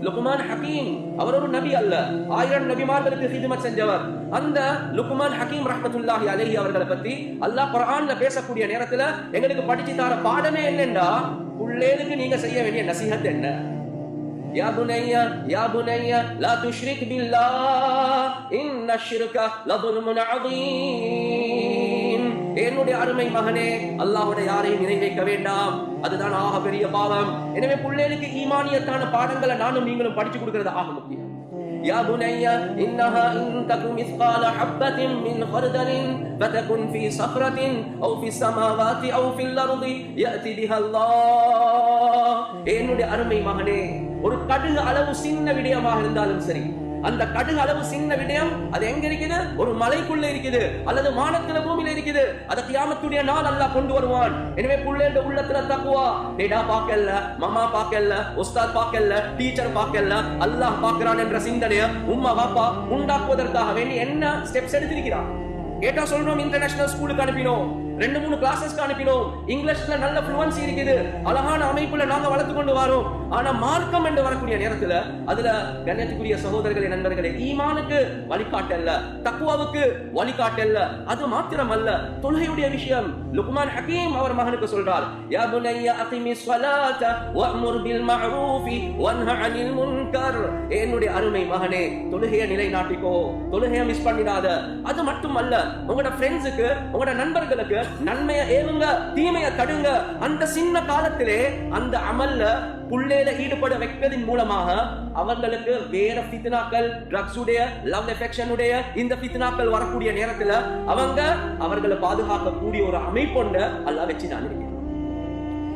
லுக்மான் ஹக்கீம் அவர் ஒரு நபி அல்ல, 1000 நபிமார்களுக்கு ஹிதமத் செஞ்சவர். அந்த லுக்மான் ஹக்கீம் ரஹ்மத்துல்லாஹி அலைஹி அவர்களை பத்தி அல்லாஹ் குர்ஆன்ல பேசக்கூடிய நேரத்துல எங்களுக்கு படிச்சு தர பாடமே என்னன்னா, புள்ளேலுக்கு நீங்க செய்ய வேண்டிய நசீஹத் என்ன? யா புனைய லா துஷ்ரிக் பில்லாஹ் இன்ன ஷிர்க லظுல்முன் அதீம். என்னுடைய அருமை மகனே, அல்லாஹ்வோட யாரையும் இணை வைக்க வேண்டாம், அதுதான் ஆக பெரிய பாவம். எனவே புள்ளேலுக்கு ஈமானியத்தான பாடங்களை நானும் நீங்களும் படிச்சு கொடுக்கிறது ஆக முக்கியம். يا بني إنها إن تك مثقال حبة من خردل فتكن في صخرة أو في السماوات أو في الأرض يأتي بها الله. என்னுடைய அருமை மகனே, ஒரு கடுகு அளவு சின்ன விடயமாக இருந்தாலும் சரி, அந்த கடுகு அளவு சின்ன விடயம் அது எங்க இருக்குது? ஒரு மலைக்குள்ள இருக்குது, அல்லது வானத்துல பூமியில இருக்குது. அத கியாமத்துடைய நாள் அல்லாஹ் கொண்டு வருவான். எனவே புள்ளேட உள்ளத்துல தக்வா, டேடா பார்க்கல, மாமா பார்க்கல, உஸ்தாத் பார்க்கல, டீச்சர் பார்க்கல, அல்லாஹ் பார்க்கறான் என்ற சிந்தனைய உம்மா பாப்பா உண்டாக்குவதற்காக வேண்டி என்ன ஸ்டெப்ஸ் எடுத்திருக்கிறான் கேட்டா சொல்றோம். இன்டர்நேஷனல் ஸ்கூலுக்கு அனுப்பினோம், 2-3 கிளாஸஸ்க்கு அனுப்பினோம், இங்கிலீஷ்ல நல்ல ஃப்ளூவன்சி இருக்குது, அழகான அமைப்புல நாங்க வளர்த்து கொண்டு வரோம். ஆனா மார்க்கம் என்று வரக்கூடிய நேரத்துல அதுல கண்ணியத்துக்குரிய சகோதரர்களே, நண்பர்களே, ஈமானுக்கு வழிகாட்டல்ல, தக்வாவுக்கு வழிகாட்டல்ல. அது மாத்திரம் அல்ல, தொழுகையுடைய விஷயம் லுக்மான் ஹக்கீம் அவர் மகனுக்கு சொல்றார், யா புனைய அகிமிஸ் ஸலாத வஅமுர் பில் மஅரூஃபி வன்ஹ அனில் முன்கர். என்னுடைய அருமை மகனே, தொழுகையை நிலைநாட்டிக்கோ, தொழுகையை மிஸ் பண்ணிடாத. அது மட்டுமல்ல, உங்களோட ஃப்ரெண்ட்ஸுக்கு, உங்களோட நண்பர்களுக்கு நன்மைய ஏவுங்க, தீமைய தடுங்க. அந்த சின்ன காலத்திலே அந்த அமல்ல புள்ளேல ஈடுபட வைப்பதின் மூலமாக அவர்களுக்கு வேற ஃபித்னாக்கள், ட்ரக்ஸ் உடைய, லவ் அஃபெக்ஷன் உடைய இந்த ஃபித்னாக்கள் வரக்கூடிய நேரத்துல அவர்களை பாதுகாக்கக்கூடிய ஒரு அமைப்பொண்ட அல்லாஹ் வச்சுதான் இருக்கு.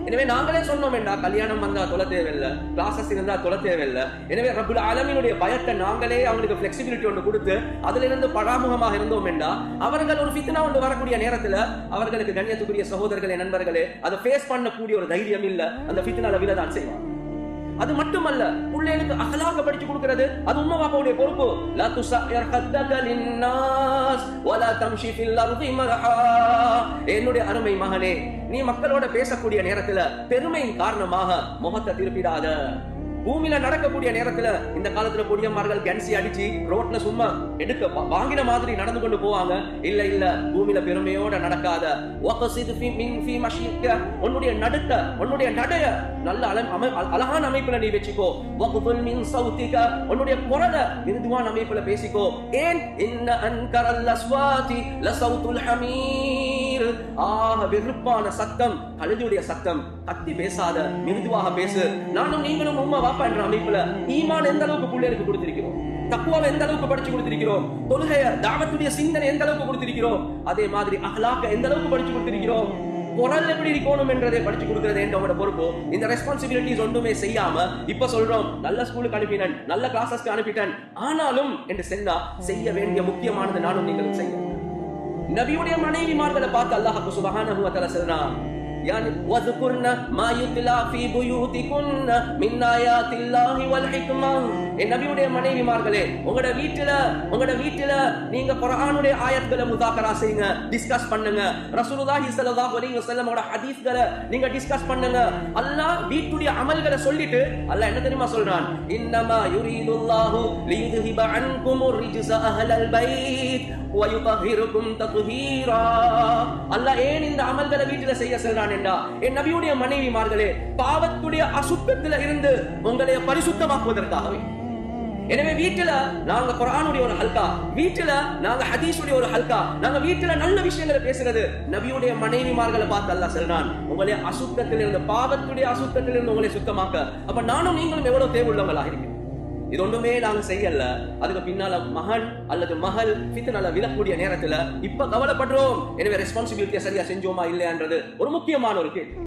எனவே நாங்களே சொன்னோம் என்றா, கல்யாணம் வந்தா தொலை தேவையில்லை, கிளாஸஸ் இருந்தா தொலை தேவையில்லை. எனவே ரப்புல் ஆலமீனுடைய பயத்தை நாங்களே அவங்களுக்கு பிளெக்சிபிலிட்டி ஒன்று கொடுத்து அதுல இருந்து பராமுகமாக இருந்தோம் என்றா, அவர்கள் ஒரு ஃபித்னா ஒன்று வரக்கூடிய நேரத்துல அவர்களுக்கு கண்ணியத்துக்குரிய சகோதரர்களே, நண்பர்களே, அதை ஃபேஸ் பண்ணக்கூடிய ஒரு தைரியம் இல்ல, அந்த ஃபித்னால விலதான் செய்வாங்க. அது மட்டுமல்ல, புள்ளைகளுக்கு அகலாக படிச்சு கொடுக்கிறது அது உம்மா பாப்பாவுடைய பொறுப்பு. லா துஸய்யிர் கத்தக லின்னாஸ் வலா தம்ஷி ஃபில் அர்தி மர்ஹா. என்னுடைய அருமை மகனே, நீ மக்களோட பேசக்கூடிய நேரத்துல பெருமையின் காரணமாக முகத்தை திருப்பிடாத. பூமியில நடக்கக்கூடிய நேரத்துல இந்த காலத்துல பொடியம்மார்கள் கேன்சி அடிச்சு ரோட்ல சும்மா எடுக்க வாங்கின மாதிரி நடந்து கொண்டு போவாங்க. இல்ல பூமியில பெருமையோட நடக்காத. உன்னுடைய நடுக்க, உன்னுடைய நடைய நல்ல அழகான அமைப்புல நீ வச்சுக்கோ. உன்னுடைய குரலை மிருதுவான அமைப்புல பேசிக்கோ. ஏன் இன்ன அன்கரல் அஸ்வாதி லஸௌதுல் ஹமீர். ஆக வெறுப்பான சத்தம் கழுதையுடைய சத்தம். கத்தி பேசாத, மிருதுவாக பேசு. நானும் நீங்களும் உம்மா வாப்பா என்ற அமைப்புல ஈமான் எந்த அளவுக்கு பிள்ளைகளுக்கு கொடுத்திருக்கிறோம், தக்வாவை எந்த அளவுக்கு படிச்சு கொடுத்திருக்கிறோம், தொழுகைய தாவத்துடைய சிந்தனை எந்த அளவுக்கு கொடுத்திருக்கிறோம், அதே மாதிரி அஹ்லாக்க எந்த அளவுக்கு படிச்சு கொடுத்திருக்கிறோம், குரல் எப்படி இருக்கணும் என்றதை படிச்சு கொடுக்கிறது என்ற பொறுப்பு. இந்த ரெஸ்பான்சிபிலிட்டிஸ் ஒன்றுமே செய்யாம இப்ப சொல்றோம், நல்ல ஸ்கூலுக்கு அனுப்பினேன், நல்ல கிளாஸஸ்க்கு அனுப்பிட்டேன், ஆனாலும் என்று செய்ய வேண்டிய முக்கியமானது நானும் நீங்களும் செய்ய. நபியுடைய மனைவிமார்களை பார்த்து அல்லாஹ் சுப்ஹானஹு வ தஆலா சொல்றான், يعني وذكرن ما يتلى في بيوتكن من آيات الله والحكمة. என் நபியுடைய மனைவிமார்களே, உங்களோட வீட்டுல நீங்க குர்ஆனுடைய ஆயத்துகளை முதாக்கரா செய்யுங்க, டிஸ்கஸ் பண்ணுங்க. ரசூலுல்லாஹி ஸல்லல்லாஹு அலைஹி வஸல்லம் ஓட ஹதீஸ்களை நீங்க டிஸ்கஸ் பண்ணுங்க. அல்லாஹ் வீட்டுடைய அமல்களை சொல்லிட்டு அல்லாஹ் என்ன தெரியுமா சொல்றான், இன்னமா யுரீதுல்லாஹு லியுذஹிப அன்குமுர் ரிஜ்ஸ அஹ்லல் பைத் வ யுதஹிருக்கும் தத்ஹீரா. அல்லாஹ் ஏன் இந்த அமல்களை வீட்டுல செய்ய சொல்றான் என்றா, என் நபியுடைய மனைவிமார்களே, பாவத்துடைய அசுத்தத்தில இருந்து உங்களை பரிசுத்தமாக்குவதற்காகவே. எனவே வீட்டுல நாங்க குர்ஆனுடைய ஒரு ஹல்கா, வீட்டுல நாங்க ஹதீஸுடைய ஒரு ஹல்கா, நாங்க வீட்டுல நல்ல விஷயங்களை பேசுறது. நபியுடைய மனைவிமார்களை பார்த்து அல்லாஹ் சொல்றான், உங்களை அசுத்தத்திலிருந்து, பாவத்துடைய அசுத்தத்திலிருந்து உங்களை சுத்தமாக்க. அப்ப நானும் நீங்களும் எவ்வளவு தேவையுள்ளவங்களாக இருக்கு. இது ஒன்றுமே நாங்க செய்யல. அதுக்கு பின்னால மகன் அல்லது மகள் ஃபித்னால விழக்கூடிய நேரத்துல இப்ப கவலைப்படுறோம். எனவே ரெஸ்பான்சிபிலிட்டியை சரியா செஞ்சோமா இல்லையான்றது ஒரு முக்கியமான ஒரு கேள்வி.